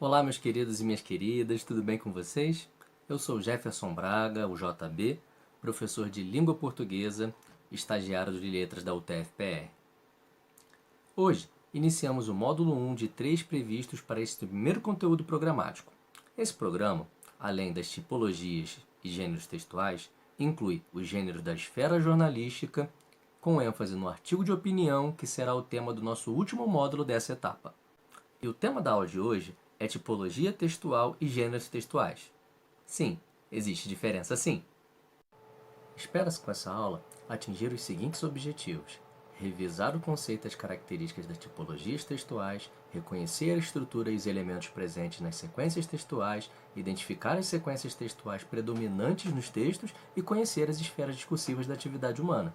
Olá, meus queridos e minhas queridas, tudo bem com vocês? Eu sou Jefferson Braga, o JB, professor de Língua Portuguesa, estagiário de Letras da UTF-PR. Hoje, iniciamos o módulo 1 de 3 previstos para este primeiro conteúdo programático. Esse programa, além das tipologias e gêneros textuais, inclui os gêneros da esfera jornalística, com ênfase no artigo de opinião, que será o tema do nosso último módulo dessa etapa. E o tema da aula de hoje é tipologia textual e gêneros textuais. Sim, existe diferença sim. Espera-se com essa aula atingir os seguintes objetivos: revisar o conceito e as características das tipologias textuais, reconhecer a estrutura e os elementos presentes nas sequências textuais, identificar as sequências textuais predominantes nos textos e conhecer as esferas discursivas da atividade humana.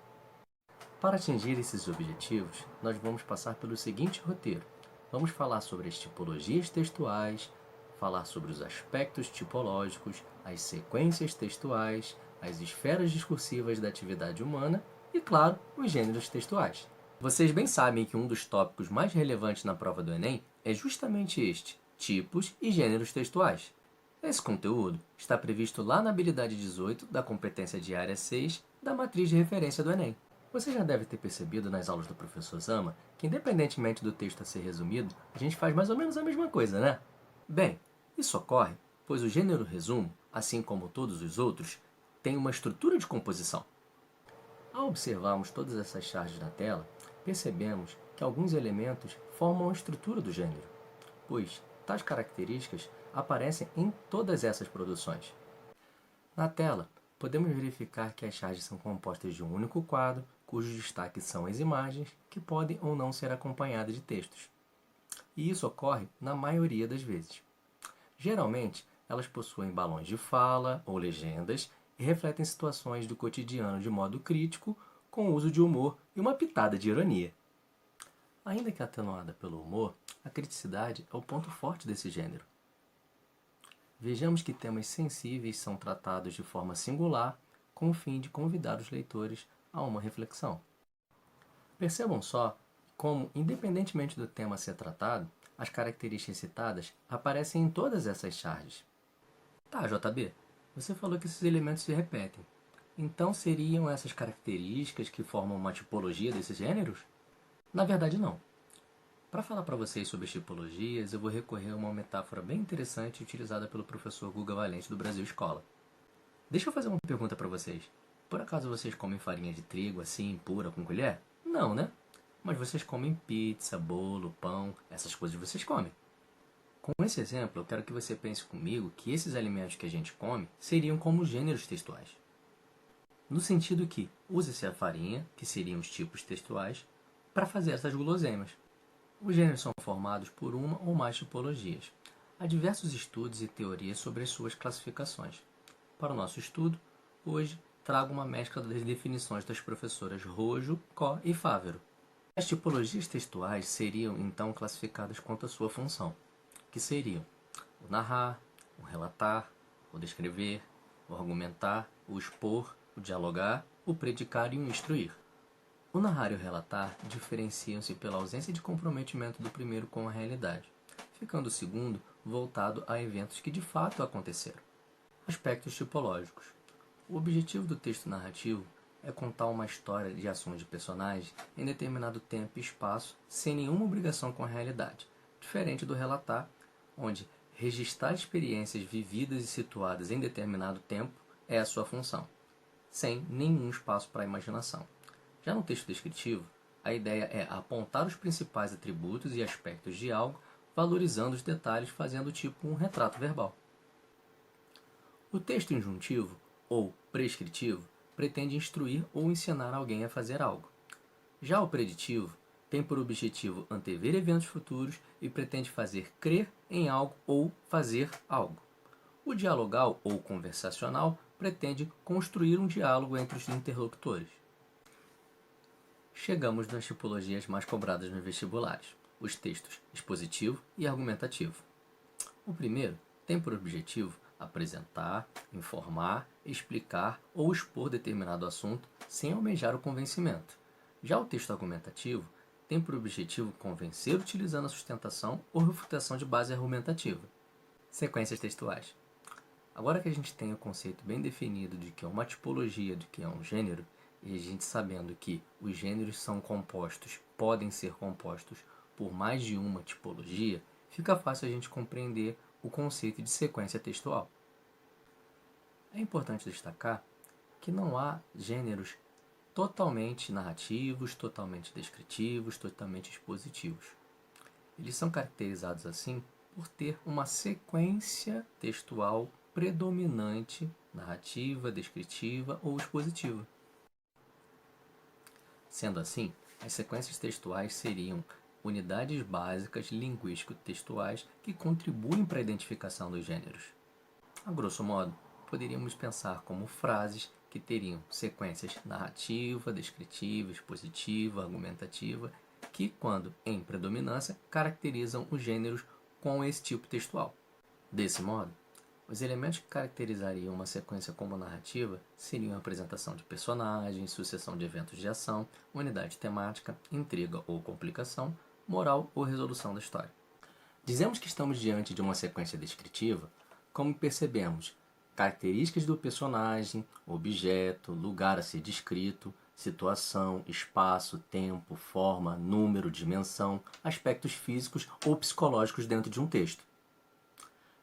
Para atingir esses objetivos, nós vamos passar pelo seguinte roteiro. Vamos falar sobre as tipologias textuais, falar sobre os aspectos tipológicos, as sequências textuais, as esferas discursivas da atividade humana e, claro, os gêneros textuais. Vocês bem sabem que um dos tópicos mais relevantes na prova do Enem é justamente este, tipos e gêneros textuais. Esse conteúdo está previsto lá na habilidade 18 da competência diária 6 da matriz de referência do Enem. Você já deve ter percebido nas aulas do professor Zama que, independentemente do texto a ser resumido, a gente faz mais ou menos a mesma coisa, né? Bem, isso ocorre pois o gênero resumo, assim como todos os outros, tem uma estrutura de composição. Ao observarmos todas essas charges na tela, percebemos que alguns elementos formam a estrutura do gênero, pois tais características aparecem em todas essas produções. Na tela, podemos verificar que as charges são compostas de um único quadro, cujos destaques são as imagens, que podem ou não ser acompanhadas de textos. E isso ocorre na maioria das vezes. Geralmente, elas possuem balões de fala ou legendas e refletem situações do cotidiano de modo crítico, com o uso de humor e uma pitada de ironia. Ainda que atenuada pelo humor, a criticidade é o ponto forte desse gênero. Vejamos que temas sensíveis são tratados de forma singular, com o fim de convidar os leitores a uma reflexão. Percebam só como, independentemente do tema a ser tratado, as características citadas aparecem em todas essas charges. Tá, JB, você falou que esses elementos se repetem. Então seriam essas características que formam uma tipologia desses gêneros? Na verdade, não. Para falar para vocês sobre as tipologias, eu vou recorrer a uma metáfora bem interessante utilizada pelo professor Guga Valente do Brasil Escola. Deixa eu fazer uma pergunta para vocês. Por acaso vocês comem farinha de trigo assim, pura, com colher? Não, né? Mas vocês comem pizza, bolo, pão, essas coisas vocês comem. Com esse exemplo, eu quero que você pense comigo que esses alimentos que a gente come seriam como gêneros textuais. No sentido que usa-se a farinha, que seriam os tipos textuais, para fazer essas guloseimas. Os gêneros são formados por uma ou mais tipologias. Há diversos estudos e teorias sobre as suas classificações. Para o nosso estudo, hoje trago uma mescla das definições das professoras Rojo, Có e Fávero. As tipologias textuais seriam então classificadas quanto à sua função, que seriam o narrar, o relatar, o descrever, o argumentar, o expor, o dialogar, o predicar e o instruir. O narrar e o relatar diferenciam-se pela ausência de comprometimento do primeiro com a realidade, ficando o segundo voltado a eventos que de fato aconteceram. Aspectos tipológicos. O objetivo do texto narrativo é contar uma história de ações de personagens em determinado tempo e espaço sem nenhuma obrigação com a realidade, diferente do relatar, onde registrar experiências vividas e situadas em determinado tempo é a sua função, sem nenhum espaço para a imaginação. Já no texto descritivo, a ideia é apontar os principais atributos e aspectos de algo, valorizando os detalhes, fazendo tipo um retrato verbal. O texto injuntivo, ou prescritivo, pretende instruir ou ensinar alguém a fazer algo. Já o preditivo tem por objetivo antever eventos futuros e pretende fazer crer em algo ou fazer algo. O dialogal ou conversacional pretende construir um diálogo entre os interlocutores. Chegamos nas tipologias mais cobradas nos vestibulares, os textos expositivo e argumentativo. O primeiro tem por objetivo apresentar, informar, explicar ou expor determinado assunto sem almejar o convencimento. Já o texto argumentativo tem por objetivo convencer utilizando a sustentação ou refutação de base argumentativa. Sequências textuais. Agora que a gente tem o conceito bem definido de que é uma tipologia, de que é um gênero, e a gente sabendo que os gêneros são compostos, podem ser compostos por mais de uma tipologia, fica fácil a gente compreender o conceito de sequência textual. É importante destacar que não há gêneros totalmente narrativos, totalmente descritivos, totalmente expositivos. Eles são caracterizados assim por ter uma sequência textual predominante, narrativa, descritiva ou expositiva. Sendo assim, as sequências textuais seriam unidades básicas linguístico-textuais que contribuem para a identificação dos gêneros. A grosso modo, poderíamos pensar como frases que teriam sequências narrativa, descritiva, expositiva, argumentativa, que, quando em predominância, caracterizam os gêneros com esse tipo textual. Desse modo, os elementos que caracterizariam uma sequência como narrativa seriam a apresentação de personagens, sucessão de eventos de ação, unidade temática, intriga ou complicação, moral ou resolução da história. Dizemos que estamos diante de uma sequência descritiva, como percebemos características do personagem, objeto, lugar a ser descrito, situação, espaço, tempo, forma, número, dimensão, aspectos físicos ou psicológicos dentro de um texto.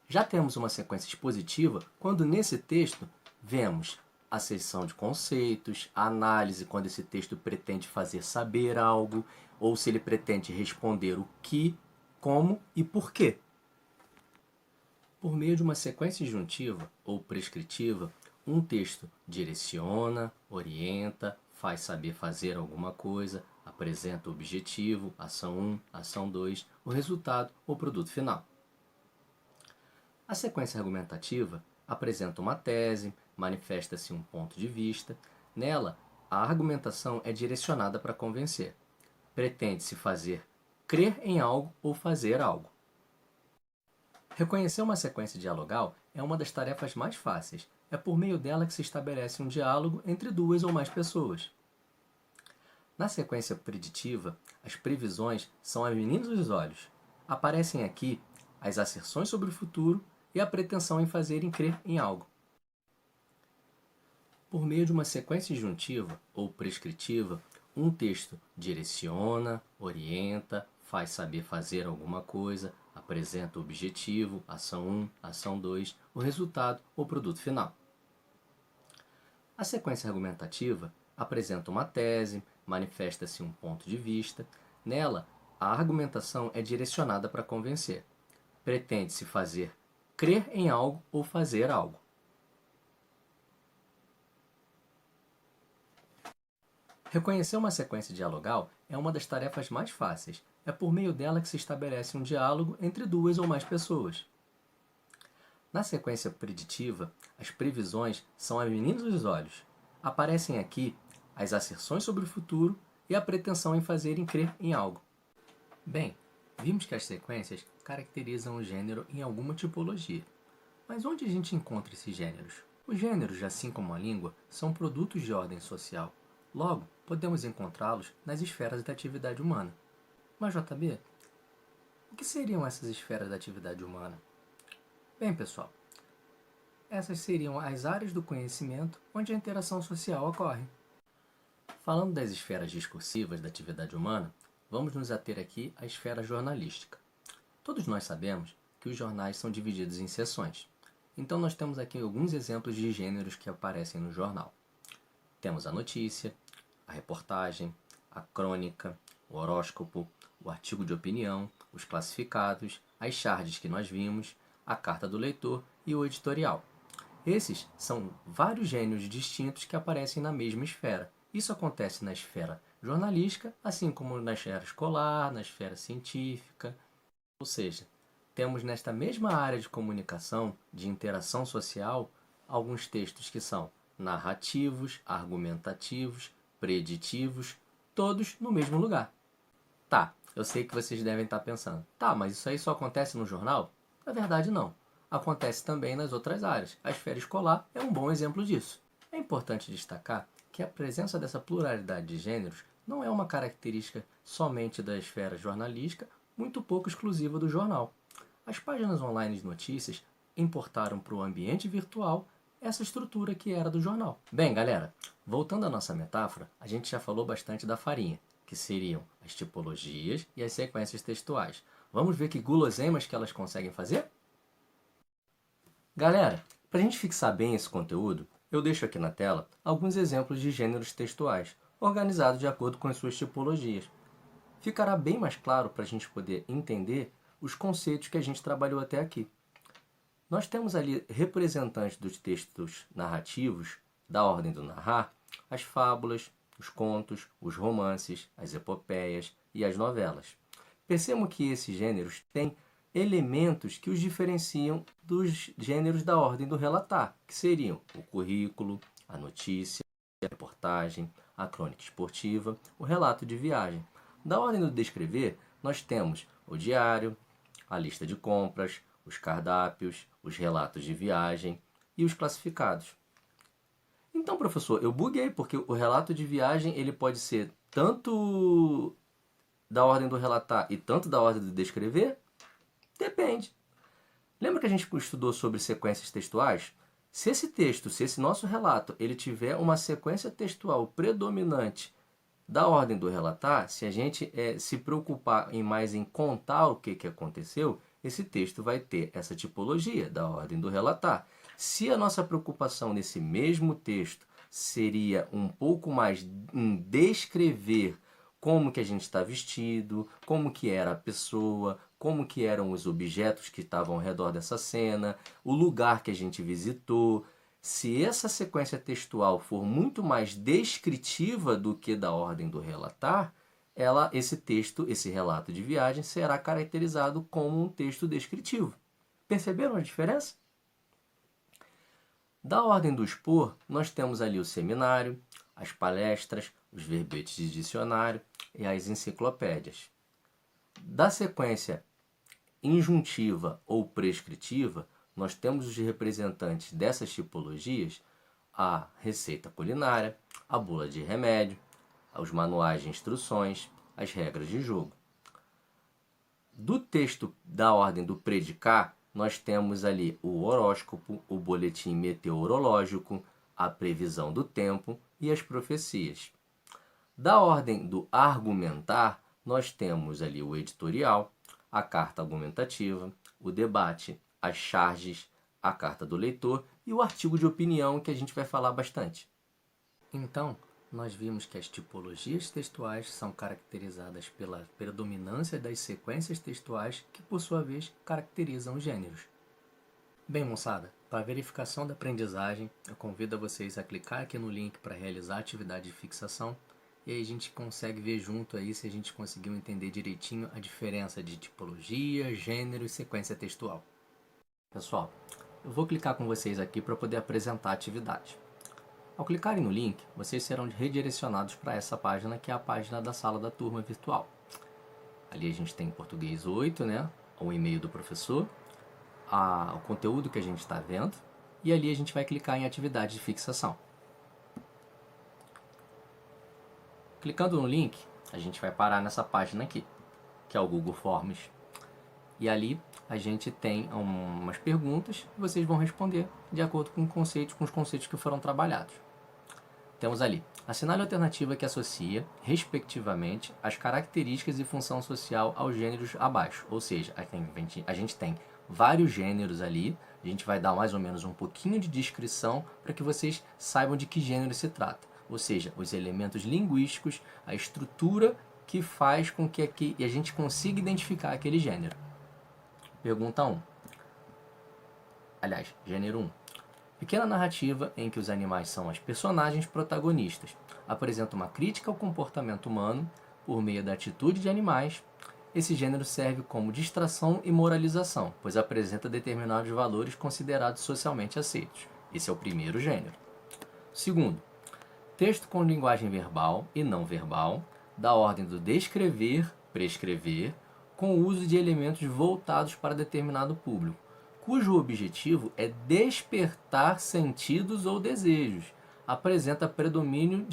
Já temos uma sequência expositiva quando nesse texto vemos a seção de conceitos, a análise quando esse texto pretende fazer saber algo ou se ele pretende responder o que, como e por quê. Por meio de uma sequência injuntiva ou prescritiva, um texto direciona, orienta, faz saber fazer alguma coisa, apresenta o objetivo, ação 1, ação 2, o resultado ou produto final. A sequência argumentativa apresenta uma tese, manifesta-se um ponto de vista. Nela, a argumentação é direcionada para convencer. Pretende-se fazer crer em algo ou fazer algo. Reconhecer uma sequência dialogal é uma das tarefas mais fáceis. É por meio dela que se estabelece um diálogo entre duas ou mais pessoas. Na sequência preditiva, as previsões são as meninas dos olhos. Aparecem aqui as asserções sobre o futuro e a pretensão em fazerem crer em algo. Por meio de uma sequência injuntiva ou prescritiva, um texto direciona, orienta, faz saber fazer alguma coisa, apresenta o objetivo, ação 1, ação 2, o resultado ou produto final. A sequência argumentativa apresenta uma tese, manifesta-se um ponto de vista. Nela, a argumentação é direcionada para convencer. Pretende-se fazer crer em algo ou fazer algo. Reconhecer uma sequência dialogal é uma das tarefas mais fáceis. É por meio dela que se estabelece um diálogo entre duas ou mais pessoas. Na sequência preditiva, as previsões são as meninas dos olhos. Aparecem aqui as asserções sobre o futuro e a pretensão em fazerem crer em algo. Bem, vimos que as sequências caracterizam o gênero em alguma tipologia. Mas onde a gente encontra esses gêneros? Os gêneros, assim como a língua, são produtos de ordem social. Logo, podemos encontrá-los nas esferas da atividade humana. Mas, JB, o que seriam essas esferas da atividade humana? Bem, pessoal, essas seriam as áreas do conhecimento onde a interação social ocorre. Falando das esferas discursivas da atividade humana, vamos nos ater aqui à esfera jornalística. Todos nós sabemos que os jornais são divididos em seções. Então nós temos aqui alguns exemplos de gêneros que aparecem no jornal. Temos a notícia, a reportagem, a crônica, o horóscopo, o artigo de opinião, os classificados, as charges que nós vimos, a carta do leitor e o editorial. Esses são vários gêneros distintos que aparecem na mesma esfera. Isso acontece na esfera jornalística, assim como na esfera escolar, na esfera científica. Ou seja, temos nesta mesma área de comunicação, de interação social, alguns textos que são narrativos, argumentativos, preditivos, todos no mesmo lugar. Tá, eu sei que vocês devem estar pensando, tá, mas isso aí só acontece no jornal? Na verdade, não. Acontece também nas outras áreas. A esfera escolar é um bom exemplo disso. É importante destacar que a presença dessa pluralidade de gêneros não é uma característica somente da esfera jornalística, muito pouco exclusiva do jornal. As páginas online de notícias importaram para o ambiente virtual essa estrutura que era do jornal. Bem, galera, voltando à nossa metáfora, a gente já falou bastante da farinha, que seriam as tipologias e as sequências textuais. Vamos ver que guloseimas que elas conseguem fazer? Galera, para a gente fixar bem esse conteúdo, eu deixo aqui na tela alguns exemplos de gêneros textuais, organizados de acordo com as suas tipologias. Ficará bem mais claro para a gente poder entender os conceitos que a gente trabalhou até aqui. Nós temos ali representantes dos textos narrativos, da ordem do narrar, as fábulas, os contos, os romances, as epopeias e as novelas. Percebam que esses gêneros têm elementos que os diferenciam dos gêneros da ordem do relatar, que seriam o currículo, a notícia, a reportagem, a crônica esportiva, o relato de viagem. Da ordem do descrever, nós temos o diário, a lista de compras, os cardápios, os relatos de viagem e os classificados. Então, professor, eu buguei, porque o relato de viagem ele pode ser tanto da ordem do relatar e tanto da ordem do descrever? Depende. Lembra que a gente estudou sobre sequências textuais? Se esse nosso relato, ele tiver uma sequência textual predominante da ordem do relatar, se a gente se preocupar mais em contar o que aconteceu, esse texto vai ter essa tipologia da ordem do relatar. Se a nossa preocupação nesse mesmo texto seria um pouco mais em descrever como que a gente está vestido, como que era a pessoa, como que eram os objetos que estavam ao redor dessa cena, o lugar que a gente visitou. Se essa sequência textual for muito mais descritiva do que da ordem do relatar, esse relato de viagem será caracterizado como um texto descritivo. Perceberam a diferença? Da ordem do expor, nós temos ali o seminário, as palestras, os verbetes de dicionário e as enciclopédias. Da sequência injuntiva ou prescritiva, nós temos os representantes dessas tipologias, a receita culinária, a bula de remédio, os manuais de instruções, as regras de jogo. Do texto da ordem do predicar, nós temos ali o horóscopo, o boletim meteorológico, a previsão do tempo e as profecias. Da ordem do argumentar, nós temos ali o editorial, a carta argumentativa, o debate, as charges, a carta do leitor e o artigo de opinião, que a gente vai falar bastante. Então, nós vimos que as tipologias textuais são caracterizadas pela predominância das sequências textuais que, por sua vez, caracterizam os gêneros. Bem, moçada, para verificação da aprendizagem, eu convido a vocês a clicar aqui no link para realizar a atividade de fixação e aí a gente consegue ver junto aí se a gente conseguiu entender direitinho a diferença de tipologia, gênero e sequência textual. Pessoal, eu vou clicar com vocês aqui para poder apresentar a atividade. Ao clicarem no link, vocês serão redirecionados para essa página, que é a página da sala da turma virtual. Ali a gente tem português 8, né? O e-mail do professor, o conteúdo que a gente está vendo, e ali a gente vai clicar em atividade de fixação. Clicando no link, a gente vai parar nessa página aqui, que é o Google Forms. E ali a gente tem umas perguntas e vocês vão responder de acordo com os conceitos que foram trabalhados. Temos ali, assinale a alternativa que associa, respectivamente, as características e função social aos gêneros abaixo. Ou seja, a gente tem vários gêneros ali, a gente vai dar mais ou menos um pouquinho de descrição para que vocês saibam de que gênero se trata. Ou seja, os elementos linguísticos, a estrutura que faz com que a gente consiga identificar aquele gênero. Pergunta 1. Aliás, gênero 1. Pequena narrativa em que os animais são as personagens protagonistas. Apresenta uma crítica ao comportamento humano por meio da atitude de animais. Esse gênero serve como distração e moralização, pois apresenta determinados valores considerados socialmente aceitos. Esse é o primeiro gênero. Segundo, texto com linguagem verbal e não verbal, da ordem do descrever, prescrever, com o uso de elementos voltados para determinado público, cujo objetivo é despertar sentidos ou desejos, apresenta predomínio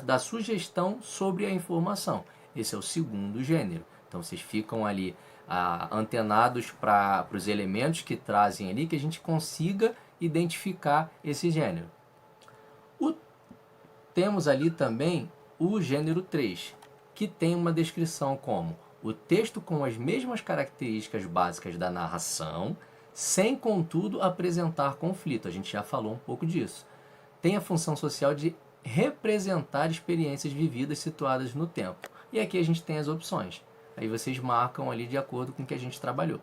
da sugestão sobre a informação. Esse é o segundo gênero. Então vocês ficam ali antenados para os elementos que trazem ali, que a gente consiga identificar esse gênero. Temos ali também o gênero 3, que tem uma descrição como o texto com as mesmas características básicas da narração, sem, contudo, apresentar conflito. A gente já falou um pouco disso. Tem a função social de representar experiências vividas situadas no tempo. E aqui a gente tem as opções. Aí vocês marcam ali de acordo com o que a gente trabalhou.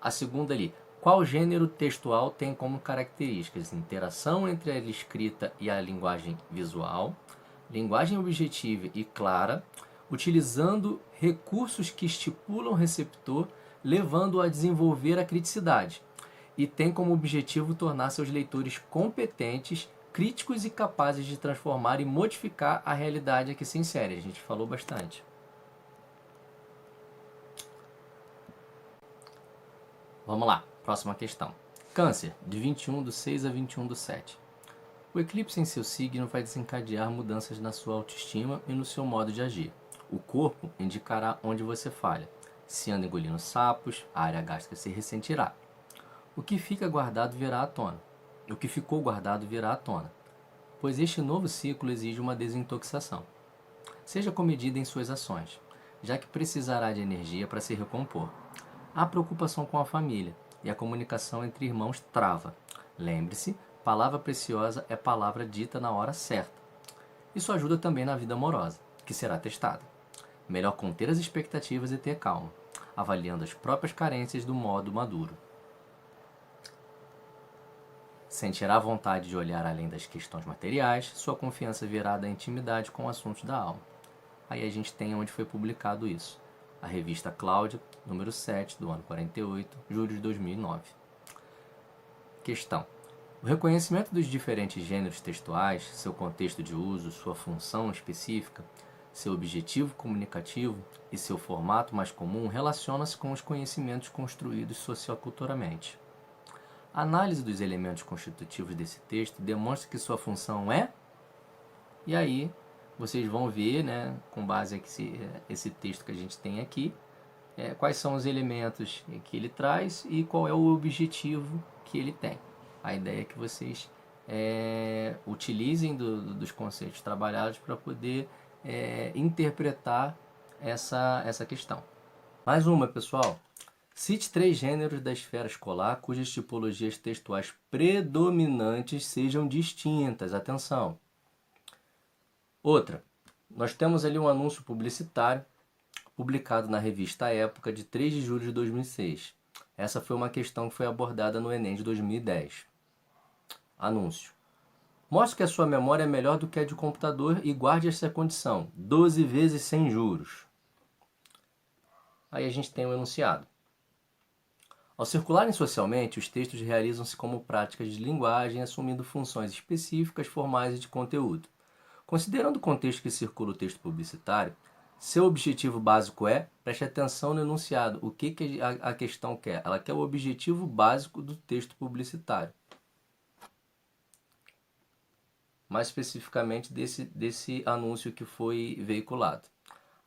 A segunda ali. Qual gênero textual tem como características interação entre a escrita e a linguagem visual, linguagem objetiva e clara, utilizando recursos que estipulam o receptor, levando-o a desenvolver a criticidade, e tem como objetivo tornar seus leitores competentes, críticos e capazes de transformar e modificar a realidade a que se insere. A gente falou bastante. Vamos lá, próxima questão. Câncer, de 21/6 a 21/7. O eclipse em seu signo vai desencadear mudanças na sua autoestima e no seu modo de agir. O corpo indicará onde você falha. Se anda engolindo sapos, a área gástrica se ressentirá. O que fica guardado virá à tona. O que ficou guardado virá à tona, pois este novo ciclo exige uma desintoxicação. Seja comedida em suas ações, já que precisará de energia para se recompor. Há preocupação com a família e a comunicação entre irmãos trava. Lembre-se, palavra preciosa é palavra dita na hora certa. Isso ajuda também na vida amorosa, que será testada. Melhor conter as expectativas e ter calma, avaliando as próprias carências do modo maduro. Sentirá vontade de olhar além das questões materiais, sua confiança virá da intimidade com assuntos da alma. Aí a gente tem onde foi publicado isso. A revista Cláudia, número 7, do ano 48, julho de 2009. Questão. O reconhecimento dos diferentes gêneros textuais, seu contexto de uso, sua função específica, seu objetivo comunicativo e seu formato mais comum relaciona-se com os conhecimentos construídos socioculturalmente. A análise dos elementos constitutivos desse texto demonstra que sua função é... E aí vocês vão ver, né, com base esse texto que a gente tem aqui, quais são os elementos que ele traz e qual é o objetivo que ele tem. A ideia é que vocês utilizem dos conceitos trabalhados para poder interpretar essa questão. Mais uma, pessoal. Cite 3 gêneros da esfera escolar cujas tipologias textuais predominantes sejam distintas. Atenção! Outra, nós temos ali um anúncio publicitário publicado na revista Época de 3 de julho de 2006. Essa foi uma questão que foi abordada no Enem de 2010. Anúncio. Mostre que a sua memória é melhor do que a de computador e guarde essa condição. 12 vezes sem juros. Aí a gente tem o enunciado. Ao circularem socialmente, os textos realizam-se como práticas de linguagem, assumindo funções específicas, formais e de conteúdo. Considerando o contexto que circula o texto publicitário, seu objetivo básico é, preste atenção no enunciado, o que a questão quer? Ela quer o objetivo básico do texto publicitário. Mais especificamente desse anúncio que foi veiculado.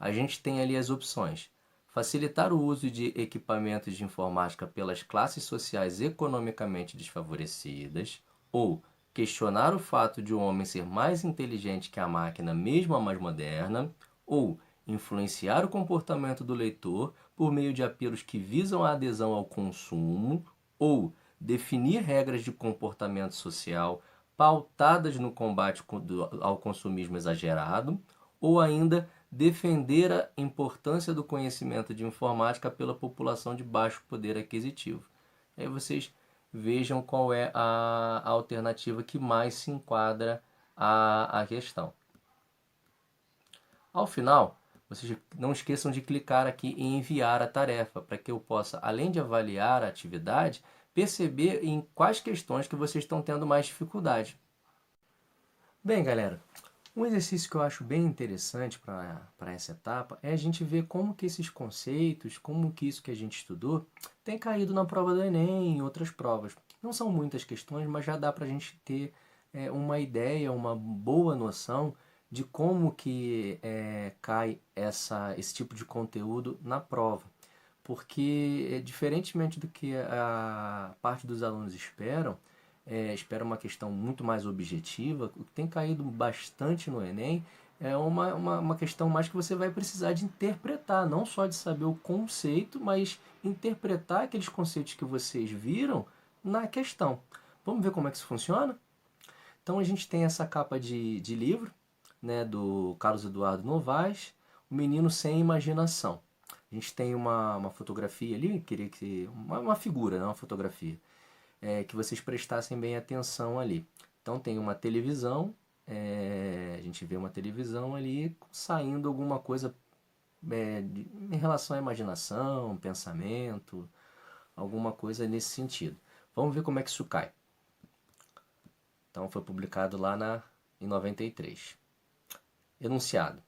A gente tem ali as opções. Facilitar o uso de equipamentos de informática pelas classes sociais economicamente desfavorecidas, ou questionar o fato de o homem ser mais inteligente que a máquina, mesmo a mais moderna, ou influenciar o comportamento do leitor por meio de apelos que visam a adesão ao consumo, ou definir regras de comportamento social pautadas no combate ao consumismo exagerado, ou ainda defender a importância do conhecimento de informática pela população de baixo poder aquisitivo. Aí vocês vejam qual é a alternativa que mais se enquadra à questão. Ao final, vocês não esqueçam de clicar aqui em enviar a tarefa, para que eu possa, além de avaliar a atividade, perceber em quais questões que vocês estão tendo mais dificuldade. Bem, galera, um exercício que eu acho bem interessante para essa etapa é a gente ver como que esses conceitos, como que isso que a gente estudou, tem caído na prova do Enem e em outras provas. Não são muitas questões, mas já dá para a gente ter uma ideia, uma boa noção de como que cai esse tipo de conteúdo na prova. Porque, diferentemente do que a parte dos alunos esperam, espera uma questão muito mais objetiva, o que tem caído bastante no Enem é uma questão mais que você vai precisar de interpretar, não só de saber o conceito, mas interpretar aqueles conceitos que vocês viram na questão. Vamos ver como é que isso funciona? Então a gente tem essa capa de livro, né, do Carlos Eduardo Novaes, O Menino Sem Imaginação. A gente tem uma fotografia ali, queria que uma figura, não uma fotografia, que vocês prestassem bem atenção ali. Então tem uma televisão, a gente vê uma televisão ali saindo alguma coisa em relação à imaginação, pensamento, alguma coisa nesse sentido. Vamos ver como é que isso cai. Então foi publicado lá em 93. Enunciado.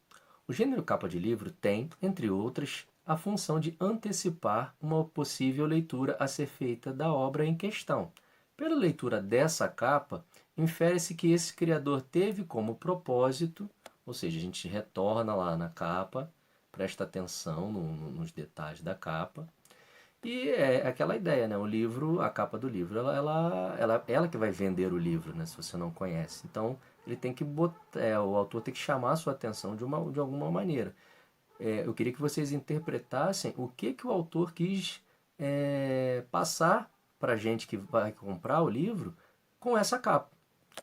O gênero capa de livro tem, entre outras, a função de antecipar uma possível leitura a ser feita da obra em questão. Pela leitura dessa capa, infere-se que esse criador teve como propósito, ou seja, a gente retorna lá na capa, presta atenção nos detalhes da capa, e é aquela ideia, né? O livro, a capa do livro, ela que vai vender o livro, né? Se você não conhece. Então, ele tem que botar, o autor tem que chamar a sua atenção de alguma maneira. Eu queria que vocês interpretassem o que o autor quis passar para a gente que vai comprar o livro com essa capa.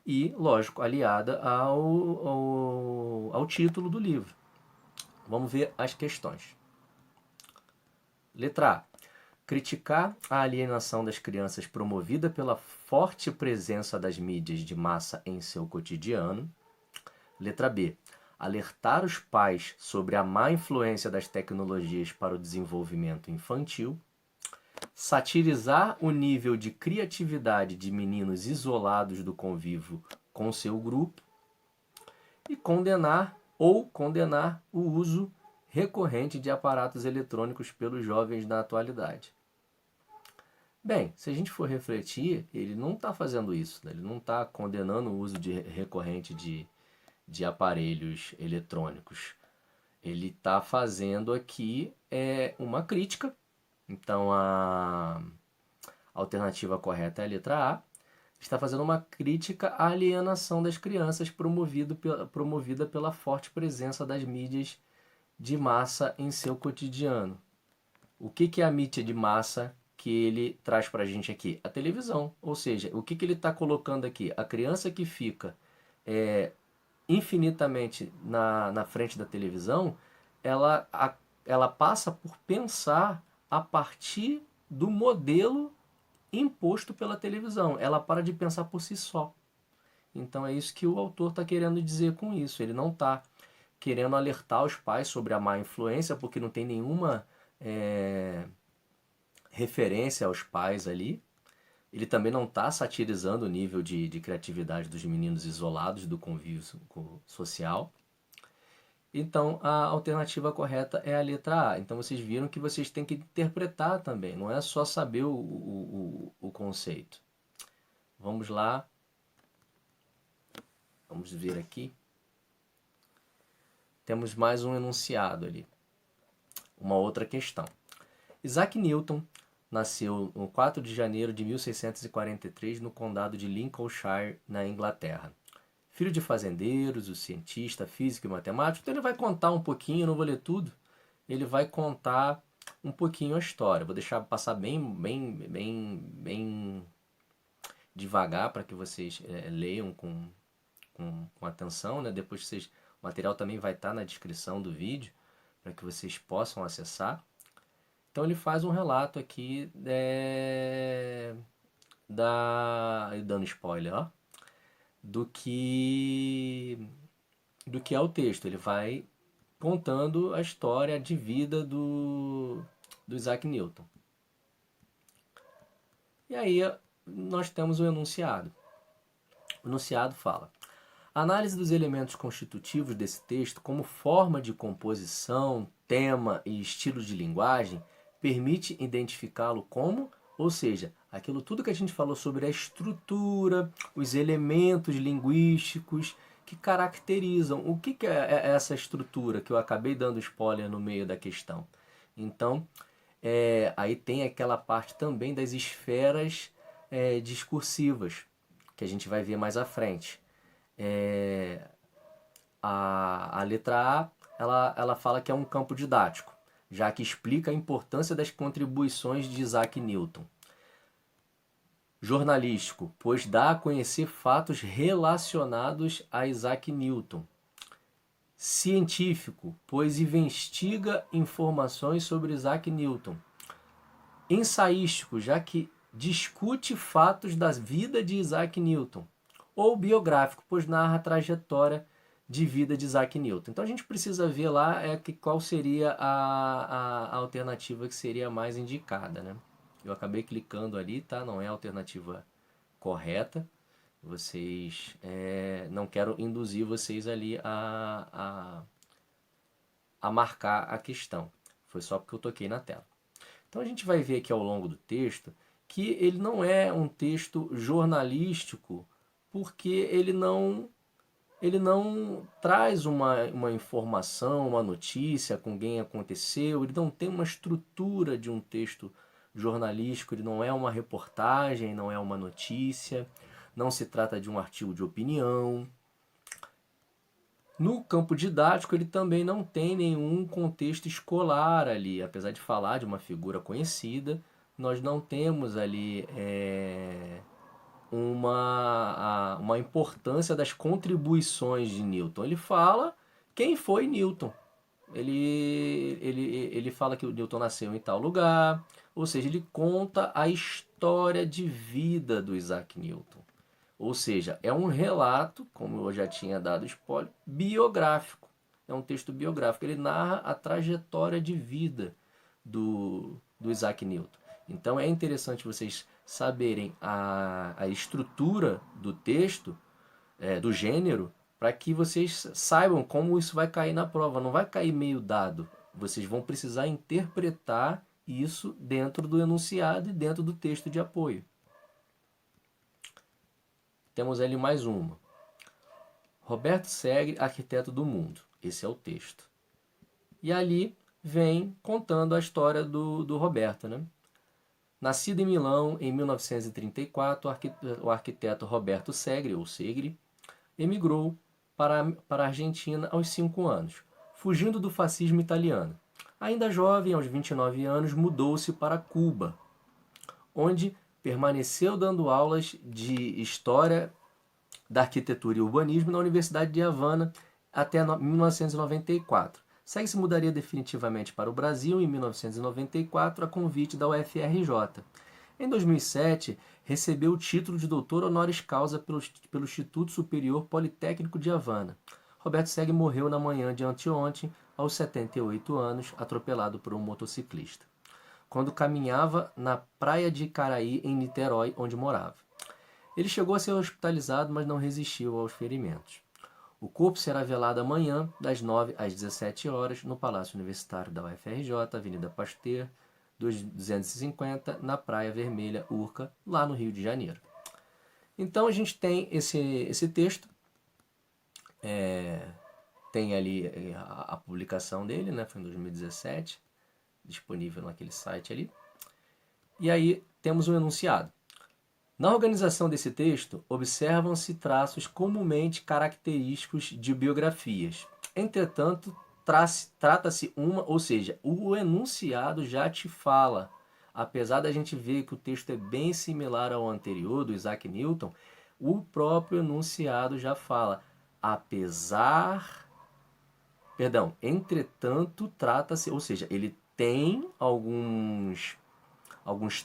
E, lógico, aliada ao título do livro. Vamos ver as questões. Letra A. Criticar a alienação das crianças promovida pela forte presença das mídias de massa em seu cotidiano. Letra B. Alertar os pais sobre a má influência das tecnologias para o desenvolvimento infantil. Satirizar o nível de criatividade de meninos isolados do convívio com seu grupo. E condenar o uso recorrente de aparatos eletrônicos pelos jovens na atualidade. Bem, se a gente for refletir, ele não está fazendo isso, né? Ele não está condenando o uso recorrente de aparelhos eletrônicos. Ele está fazendo aqui uma crítica. Então a alternativa correta é a letra A. Está fazendo uma crítica à alienação das crianças promovida pela forte presença das mídias de massa em seu cotidiano. O que é a mídia de massa que ele traz para a gente aqui? A televisão. Ou seja, o que ele está colocando aqui? A criança que fica infinitamente na frente da televisão, ela passa por pensar a partir do modelo imposto pela televisão. Ela para de pensar por si só. Então é isso que o autor está querendo dizer com isso. Ele não está querendo alertar os pais sobre a má influência, porque não tem nenhuma referência aos pais ali. Ele também não está satirizando o nível de criatividade dos meninos isolados do convívio social. Então, a alternativa correta é a letra A. Então, vocês viram que vocês têm que interpretar também, não é só saber o conceito. Vamos lá. Vamos ver aqui. Temos mais um enunciado ali. Uma outra questão. Isaac Newton nasceu no 4 de janeiro de 1643 no condado de Lincolnshire, na Inglaterra. Filho de fazendeiros, o cientista, físico e matemático. Então ele vai contar um pouquinho, não vou ler tudo. Ele vai contar um pouquinho a história. Vou deixar passar bem devagar para que vocês leiam com atenção, né? Depois vocês, o material também vai estar na descrição do vídeo para que vocês possam acessar. Então ele faz um relato aqui dando spoiler, ó, do que é o texto. Ele vai contando a história de vida do Isaac Newton. E aí nós temos o enunciado. O enunciado fala: a análise dos elementos constitutivos desse texto como forma de composição, tema e estilo de linguagem permite identificá-lo como Ou seja, aquilo tudo que a gente falou sobre a estrutura, os elementos linguísticos que caracterizam. O que é essa estrutura que eu acabei dando spoiler no meio da questão? Então, aí tem aquela parte também das esferas discursivas, que a gente vai ver mais à frente. A letra A, ela fala que é um campo didático, já que explica a importância das contribuições de Isaac Newton. Jornalístico, pois dá a conhecer fatos relacionados a Isaac Newton. Científico, pois investiga informações sobre Isaac Newton. Ensaístico, já que discute fatos da vida de Isaac Newton. Ou biográfico, pois narra a trajetória de vida de Isaac Newton. Então a gente precisa ver lá qual seria a alternativa que seria mais indicada, né? Eu acabei clicando ali, tá? Não é a alternativa correta. Vocês, não quero induzir vocês ali a marcar a questão. Foi só porque eu toquei na tela. Então a gente vai ver aqui ao longo do texto que ele não é um texto jornalístico, porque ele não traz uma informação, uma notícia com quem aconteceu, ele não tem uma estrutura de um texto jornalístico, ele não é uma reportagem, não é uma notícia, não se trata de um artigo de opinião. No campo didático, ele também não tem nenhum contexto escolar ali, apesar de falar de uma figura conhecida, nós não temos ali uma importância das contribuições de Newton. Ele fala quem foi Newton. Ele fala que o Newton nasceu em tal lugar, ou seja, ele conta a história de vida do Isaac Newton. Ou seja, é um relato, como eu já tinha dado spoiler, biográfico. É um texto biográfico. Ele narra a trajetória de vida do Isaac Newton. Então é interessante vocês saberem a estrutura do texto, do gênero, para que vocês saibam como isso vai cair na prova. Não vai cair meio dado. Vocês vão precisar interpretar isso dentro do enunciado e dentro do texto de apoio. Temos ali mais uma. Roberto Segre, arquiteto do mundo. Esse é o texto. E ali vem contando a história do Roberto, né? Nascido em Milão em 1934, o arquiteto Roberto Segre, ou Segre, emigrou para a Argentina aos 5 anos, fugindo do fascismo italiano. Ainda jovem, aos 29 anos, mudou-se para Cuba, onde permaneceu dando aulas de História da Arquitetura e Urbanismo na Universidade de Havana até 1994. Segre se mudaria definitivamente para o Brasil em 1994 a convite da UFRJ. Em 2007, recebeu o título de doutor honoris causa pelo Instituto Superior Politécnico de Havana. Roberto Segre morreu na manhã de anteontem, aos 78 anos, atropelado por um motociclista, quando caminhava na praia de Icaraí, em Niterói, onde morava. Ele chegou a ser hospitalizado, mas não resistiu aos ferimentos. O corpo será velado amanhã, das 9 às 17 horas, no Palácio Universitário da UFRJ, Avenida Pasteur, 250, na Praia Vermelha, Urca, lá no Rio de Janeiro. Então a gente tem esse texto, tem ali a publicação dele, né, foi em 2017, disponível naquele site ali. E aí temos um enunciado. Na organização desse texto, observam-se traços comumente característicos de biografias. Entretanto, trata-se ou seja, o enunciado já te fala. Apesar da gente ver que o texto é bem similar ao anterior, do Isaac Newton, o próprio enunciado já fala. Entretanto, trata-se, ou seja, ele tem alguns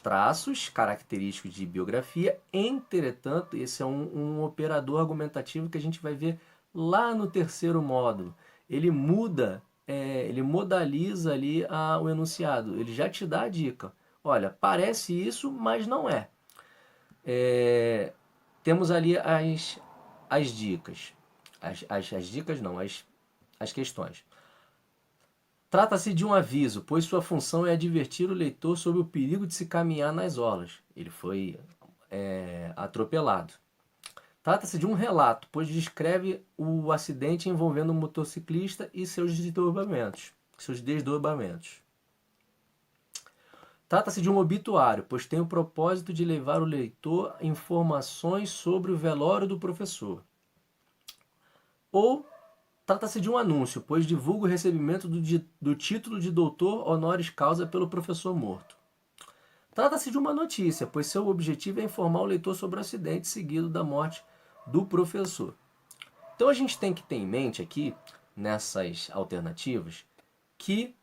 traços característicos de biografia. Entretanto, esse é um operador argumentativo que a gente vai ver lá no terceiro módulo. Ele muda, ele modaliza ali o enunciado. Ele já te dá a dica. Olha, parece isso, mas não é. Temos ali as dicas. As dicas não, as questões. Trata-se de um aviso, pois sua função é advertir o leitor sobre o perigo de se caminhar nas orlas. Ele foi atropelado. Trata-se de um relato, pois descreve o acidente envolvendo um motociclista e seus desdobramentos. Trata-se de um obituário, pois tem o propósito de levar o leitor informações sobre o velório do professor. Ou trata-se de um anúncio, pois divulga o recebimento do título de doutor honoris causa pelo professor morto. Trata-se de uma notícia, pois seu objetivo é informar o leitor sobre o acidente seguido da morte do professor. Então a gente tem que ter em mente aqui, nessas alternativas, que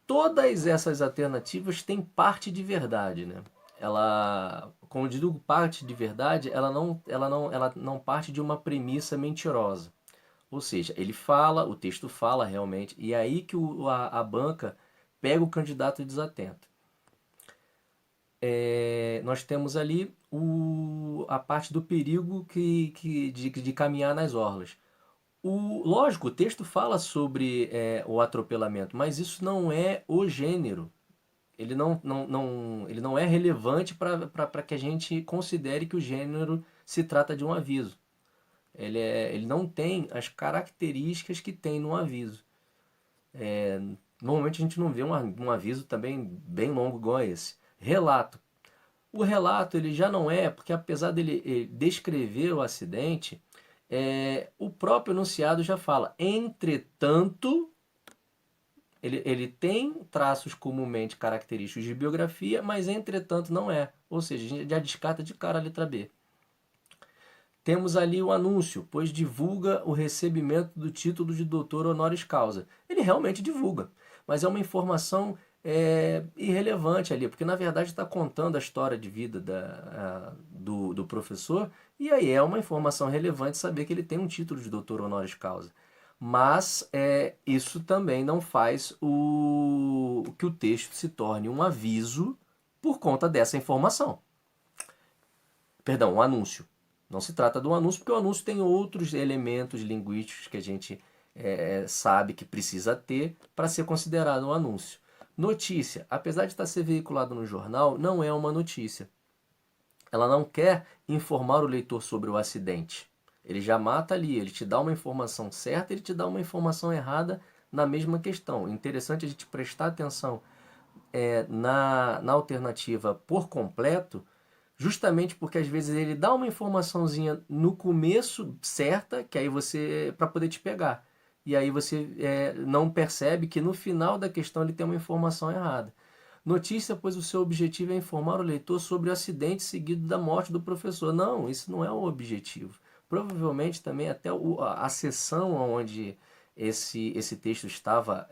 todas essas alternativas têm parte de verdade, né? Ela, como eu digo, parte de verdade, ela não parte de uma premissa mentirosa. Ou seja, ele fala, o texto fala realmente, e é aí que a banca pega o candidato desatento. Nós temos ali a parte do perigo de caminhar nas orlas. Lógico, o texto fala sobre o atropelamento, mas isso não é o gênero. Ele não é relevante para que a gente considere que o gênero se trata de um aviso. Ele não tem as características que tem no aviso. Normalmente a gente não vê um aviso também bem longo igual a esse. Relato. O relato ele já não é, porque apesar dele descrever o acidente, o próprio enunciado já fala. Entretanto, ele tem traços comumente característicos de biografia, mas entretanto não é. Ou seja, a gente já descarta de cara a letra B. Temos ali o anúncio, pois divulga o recebimento do título de doutor honoris causa. Ele realmente divulga, mas é uma informação irrelevante ali, porque na verdade está contando a história de vida do professor, e aí é uma informação relevante saber que ele tem um título de doutor honoris causa. Mas isso também não faz que o texto se torne um aviso por conta dessa informação. Perdão, um anúncio. Não se trata de um anúncio, porque o anúncio tem outros elementos linguísticos que a gente sabe que precisa ter para ser considerado um anúncio. Notícia, apesar de estar sendo veiculado no jornal, não é uma notícia. Ela não quer informar o leitor sobre o acidente. Ele já mata ali, ele te dá uma informação certa, ele te dá uma informação errada na mesma questão. Interessante a gente prestar atenção na alternativa por completo, justamente porque às vezes ele dá uma informaçãozinha no começo certa, que aí você para poder te pegar. E aí você não percebe que no final da questão ele tem uma informação errada. Notícia, pois o seu objetivo é informar o leitor sobre o acidente seguido da morte do professor. Não, isso não é o objetivo. Provavelmente também até a seção onde esse texto estava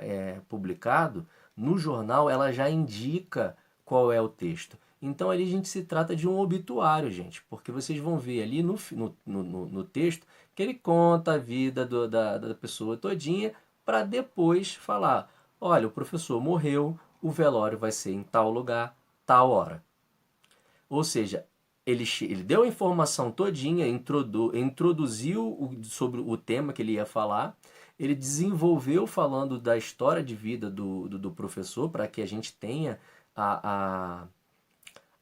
publicado, no jornal, ela já indica qual é o texto. Então ali a gente se trata de um obituário, gente, porque vocês vão ver ali no texto que ele conta a vida da pessoa todinha para depois falar, olha, o professor morreu, o velório vai ser em tal lugar, tal hora. Ou seja, ele deu a informação todinha, introduziu sobre o tema que ele ia falar, ele desenvolveu falando da história de vida do professor para que a gente tenha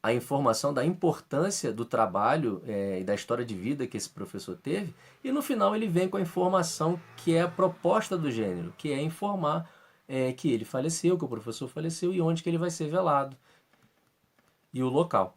a informação da importância do trabalho e da história de vida que esse professor teve, e no final ele vem com a informação que é a proposta do gênero, que é informar que ele faleceu, que o professor faleceu e onde que ele vai ser velado, e o local.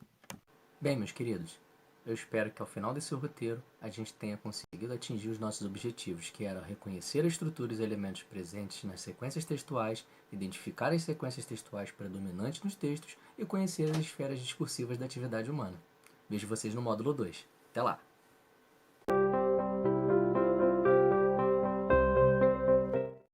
Bem, meus queridos, eu espero que ao final desse roteiro a gente tenha conseguido atingir os nossos objetivos, que era reconhecer a estrutura e os elementos presentes nas sequências textuais, identificar as sequências textuais predominantes nos textos e conhecer as esferas discursivas da atividade humana. Vejo vocês no módulo 2. Até lá!